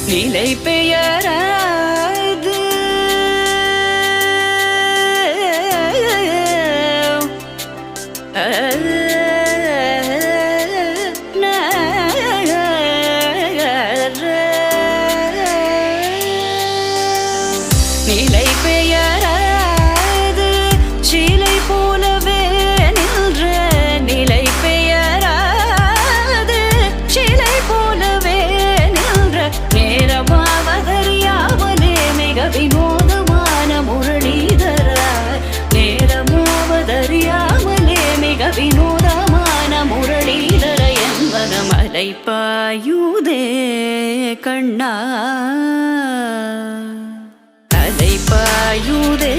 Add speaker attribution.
Speaker 1: நிலை பெயராது நிலை பெயராது சிலை போலவே நின்ற நிலை பெயராது சிலை போலவே நின்ற நேரமாவதறியாமலே மிக வினோதமான முரளிதரா நேரமாவதறியாமலே மிக வினோதமான முரளிதர என்பத மலை பாயுதே கண்ணா அலை பாயுதே